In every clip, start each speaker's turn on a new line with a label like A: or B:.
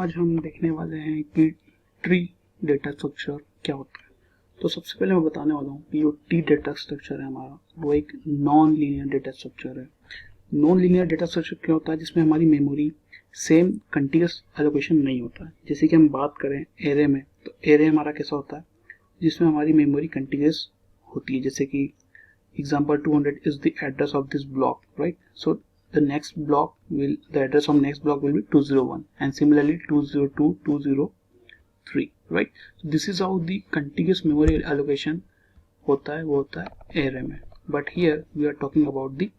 A: आज हम देखने वाले हैं कि ट्री डेटा स्ट्रक्चर क्या होता है। तो सबसे पहले मैं बताने वाला हूँ कि जो ट्री डेटा स्ट्रक्चर है हमारा वो एक नॉन लीनियर डेटा स्ट्रक्चर है। नॉन लीनियर डेटा स्ट्रक्चर क्या होता है, जिसमें हमारी मेमोरी सेम कंटिन्यूस एलोकेशन नहीं होता है। जैसे कि हम बात करें एरे में, तो एरे हमारा कैसा होता है जिसमें हमारी मेमोरी कंटिन्यूस होती है। जैसे कि example 200 is the address of this block, right? So the address of next block will be 201, and similarly 202, 203, right? So this is how the contiguous memory allocation होता है, वो होता है array में. But here we are talking about the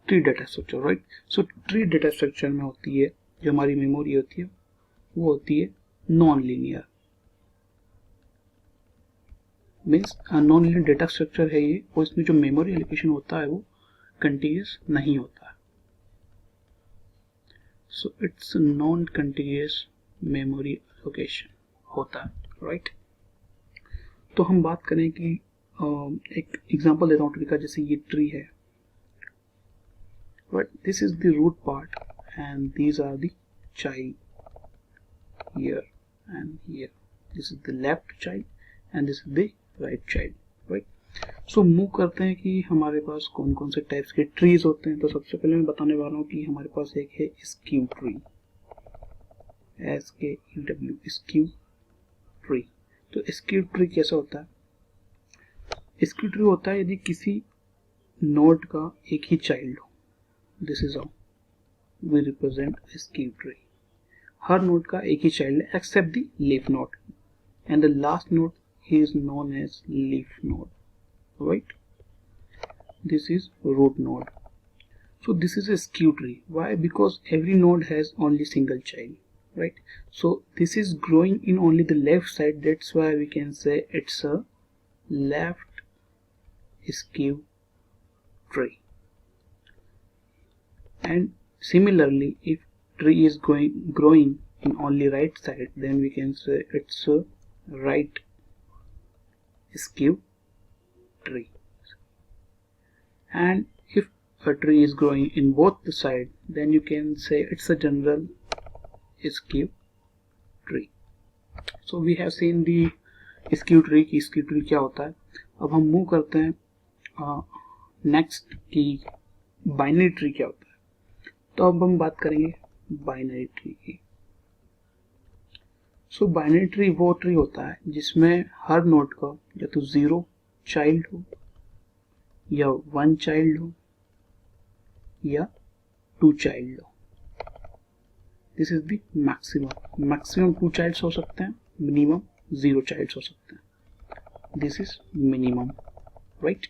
A: tree data structure, right? So tree data structure में होती है जो हमारी मेमोरी होती है वो होती है non linear, means non linear data structure है ये, और इसमें जो मेमोरी एलोकेशन होता है वो कंटिन्यूस नहीं होता है। So it's non continuous memory allocation होता है, राइट। तो हम बात करें कि एक एग्जांपल देता हूँ ट्री का। जैसे ये ट्री है, but this is the root part and these are the child here and here. This is the left child and this is the right child, right. So move करते हैं कि हमारे पास कौन कौन से टाइप्स के ट्रीज होते हैं। तो सबसे पहले मैं बताने वाला हूँ कि हमारे पास एक है skew tree, SKEW, skew tree. तो स्क्यू ट्री कैसा होता है? स्क्यू ट्री होता है यदि किसी नोड का एक ही चाइल्ड हो। This is how we represent skew tree. हर नोड का एक ही चाइल्ड है except the leaf node, and the last node is known as leaf node, right? This is root node. So this is a skew tree. Why? Because every node has only single child, right? So this is growing in only the left side. That's why we can say it's a left skew tree. And similarly, if tree is growing in only right side, then we can say it's a right skew tree. And if a tree is growing in both the side, then you can say it's a general skew tree. So we have seen the skew tree की skew tree क्या होता है। अब हम move करते हैं next की binary tree क्या होता है। तो अब हम बात करेंगे बाइनरी ट्री की। सो बाइनरी ट्री वो ट्री होता है जिसमें हर नोड का या तो 0 चाइल्ड हो या 1 चाइल्ड हो या 2 चाइल्ड हो। This is the maximum 2 childs हो सकते हैं, मिनिमम 0 चाइल्ड्स हो सकते हैं। This is minimum, right.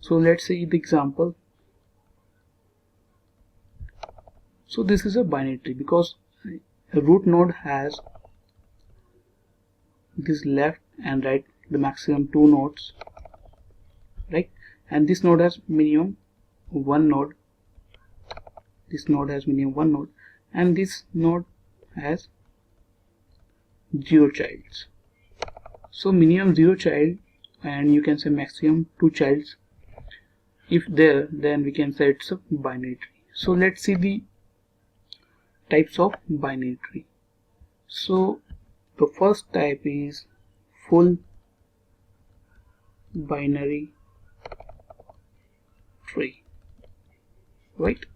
A: So let's see the example. So this is a binary tree because root node has this left and right, the maximum 2 nodes, right? And this node has minimum 1 node, this node has minimum 1 node, and this node has 0 childs. So minimum 0 child, and you can say maximum 2 childs. If there, then we can say it's a binary tree. So let's see the types of binary tree. So the first type is full binary tree, right?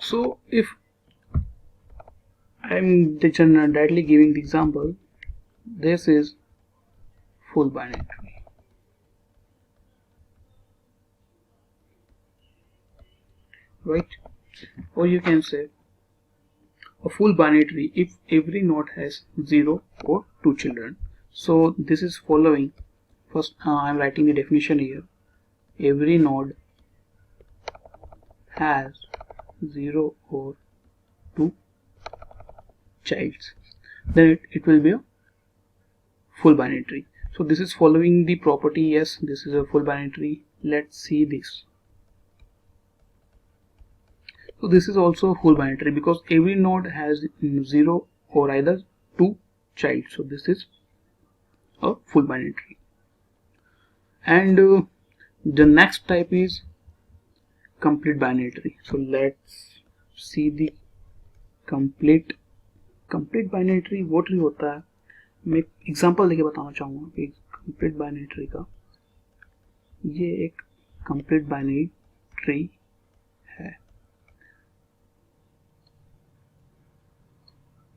A: So if I'm directly giving the example, this is full binary tree, right? Or you can say a full binary tree if every node has 0 or 2 children. So this is following. First I am writing the definition here. Every node has 0 or 2 childs, then it will be a full binary tree. So this is following the property. Yes, this is a full binary tree. Let's see this. So this is also a full binary tree because every node has 0 or either 2 childs. So this is a full binary tree. And the next type is complete binary tree. So let's see the complete complete binary tree वो tree होता है, मैं एक example देके बताना चाहूँगा कि complete binary tree का, ये एक कंप्लीट बाइनरी ट्री है।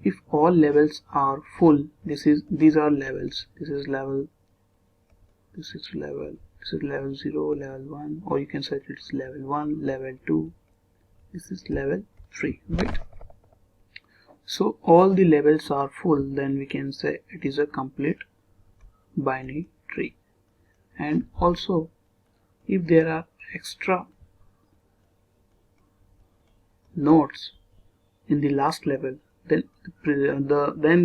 A: If all levels are full, these are levels. This is level 0, level 1, or you can say it's level 1, level 2. This is level 3, right? So all the levels are full, then we can say it is a complete binary tree. And also, if there are extra nodes in the last level, then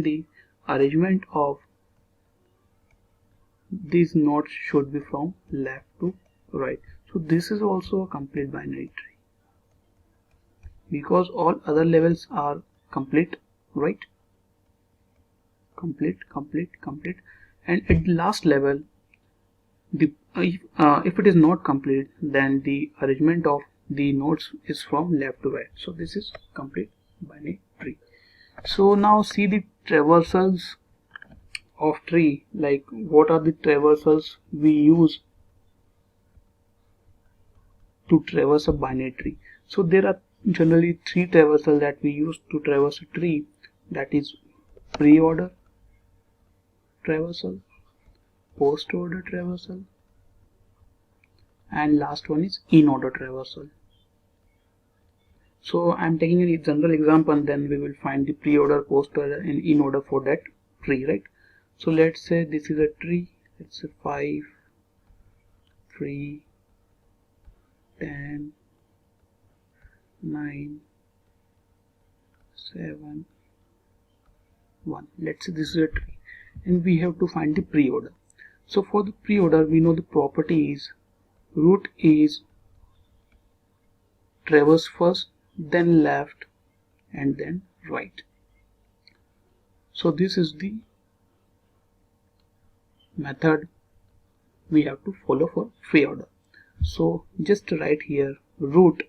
A: the arrangement of these nodes should be from left to right. So this is also a complete binary tree because all other levels are complete, right? Complete, and at the last level, if it is not complete, then the arrangement of the nodes is from left to right. So this is complete binary tree. So now see the traversals of tree, like what are the traversals we use to traverse a binary tree. So there are generally 3 traversals that we use to traverse a tree, that is Preorder Traversal, Postorder Traversal, and last one is In-Order Traversal. So I am taking a general example and then we will find the pre-order, post-order and in-order for that tree, right? So let's say this is a tree, let's say 5, 3, 10, 9, 7, 1. Let's say this is a tree and we have to find the pre-order. So for the pre-order, we know the property is root is traverse first, then left, and then right. So this is the method we have to follow for pre-order. So just write here root,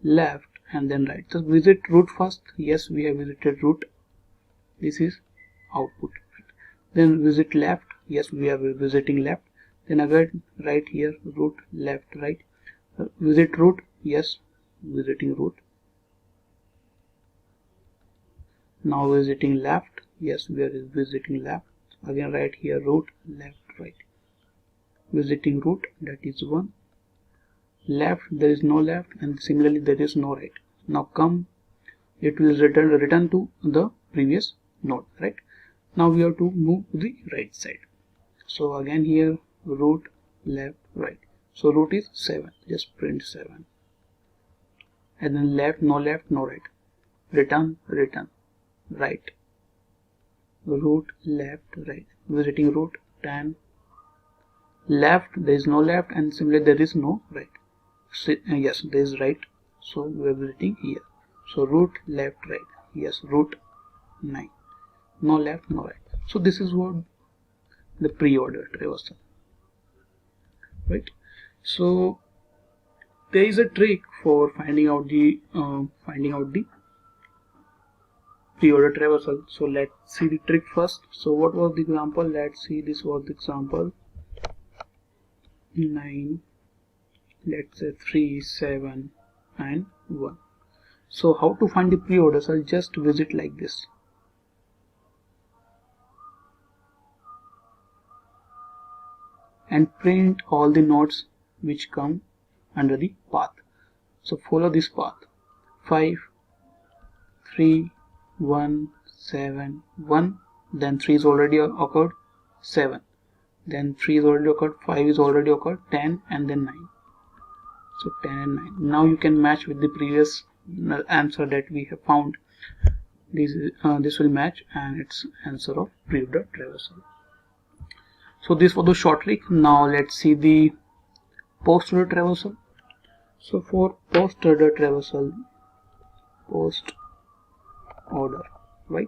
A: left, and then right. So visit root first. Yes, we have visited root. This is output. Then visit left. Yes, we are visiting left. Then again right here root, left, right. Visit root. Yes, visiting root. Now visiting left. Yes, we are visiting left. Again right here root, left, right. Visiting root, that is 1. Left, there is no left, and similarly there is no right. Now come, it will return to the previous node, right? Now we have to move to the right side. So again here root, left, right. So root is 7, just print 7. And then left, no right. Return, right. Root, left, right. Visiting root, 10. Left, there is no left, and similarly there is no right. So, yes, there is right. So we are visiting here. So root, left, right. Yes, root 9. No left, no right. So this is what the pre-order traversal, right? So there is a trick for finding out the pre-order traversal. So let's see the trick first. So what was the example? Let's see, this was the example. 9, let's say 3, 7 and 1. So how to find the pre-orders? I'll just visit like this. And print all the nodes which come under the path. So follow this path. 5, 3, 1, 7, 1. Then 3 is already occurred. 7. Then 3 is already occurred. 5 is already occurred. 10 and then 9. So 10 and 9. Now you can match with the previous answer that we have found. This will match, and it's answer of Preorder Traversal. So this was the short trick. Now let's see the Postorder Traversal. So for Postorder Traversal, post order, right?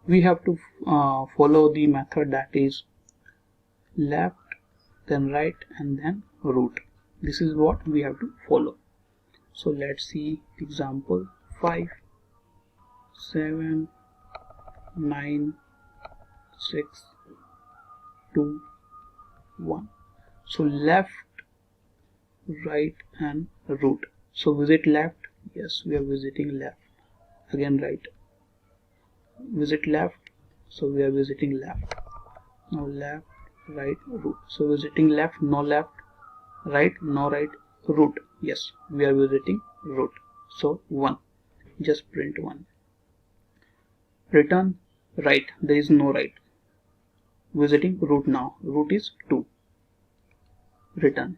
A: We have to follow the method that is left, then right, and then root. This is what we have to follow. So let's see example 5, 7 9 6 2 1. So left, right and root. So visit left, yes, we are visiting left. Again right, visit left, so we are visiting left. Now left, right, root. So visiting left, no left, right, no right, root. Yes, we are visiting root. So 1, just print 1. Return right, there is no right. Visiting root now, root is 2. Return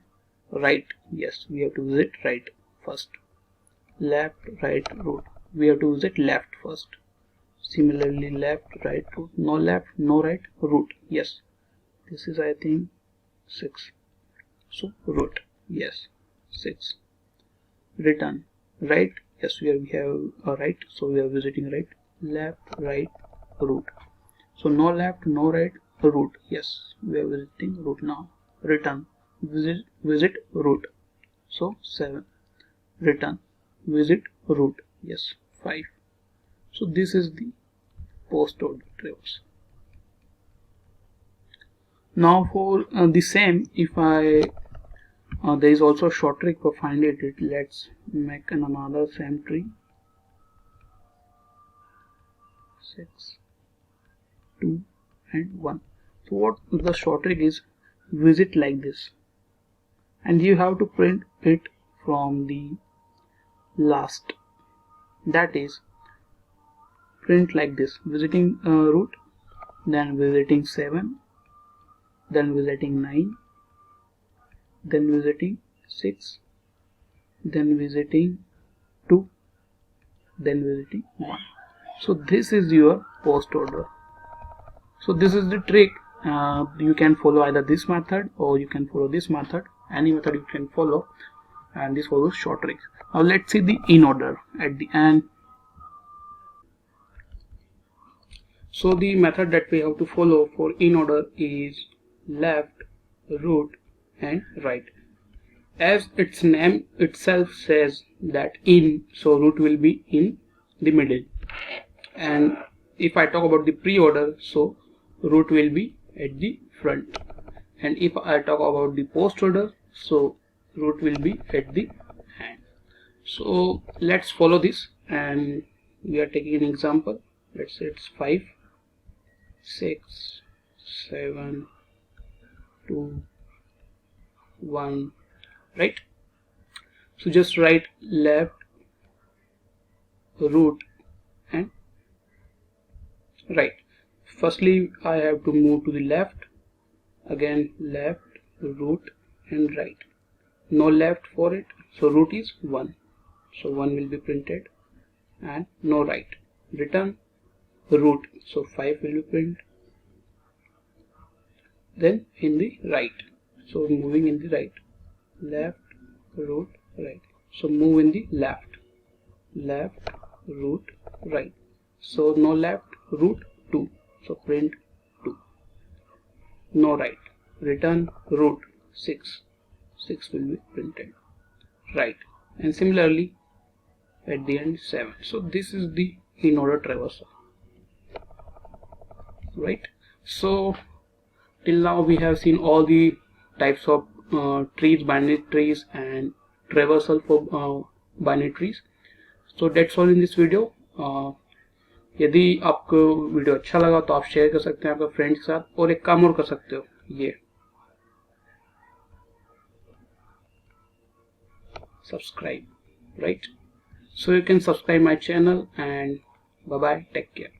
A: right, yes, we have to visit right first. Left, right, root, we have to visit left first. Similarly left, right, root, no left, no right, root. Yes, this is I think 6. So root, yes, 6. Return right, yes, we have a right, so we are visiting right. Left, right, root. So no left, no right, root. Yes, we are visiting root now. Return visit root. So 7. Return visit root. Yes, 5. So this is the Postorder Traversal. Now for the same, if I there is also a short trick for finding it. Let's make another same tree. 6 2 and 1. So what the short trick is, visit like this, and you have to print it from the last. That is, print like this, visiting root, then visiting 7, then visiting 9, then visiting 6, then visiting 2, then visiting 1. So this is your post order. So this is the trick. You can follow either this method or you can follow this method. Any method you can follow, and this follows short trick. Now let's see the in order at the end. So the method that we have to follow for in order is left, root and right. As its name itself says that in, so root will be in the middle. And if I talk about the pre-order, so root will be at the front. And if I talk about the post order, so root will be at the end. So let's follow this, and we are taking an example. Let's say it's 5 6 7 2 1, right? So just write left, root and right. Firstly I have to move to the left, again left, root and right. No left for it, so root is 1, so 1 will be printed, and no right. Return root, so 5 will be printed. Then in the right, so moving in the right, left, root, right. So move in the left, left, root, right. So no left, root 2, so print 2. No right. Return root 6, 6 will be printed, right. And similarly at the end 7. So this is the in order traversal, right? So till now we have seen all the types of trees, binary trees and traversal for binary trees. So that's all in this video. यदि आपको video अच्छा लगा तो आप share कर सकते हैं आपके फ्रेंड्स के साथ, और एक काम और कर सकते हो, ये subscribe, right? So you can subscribe my channel, and bye bye, take care.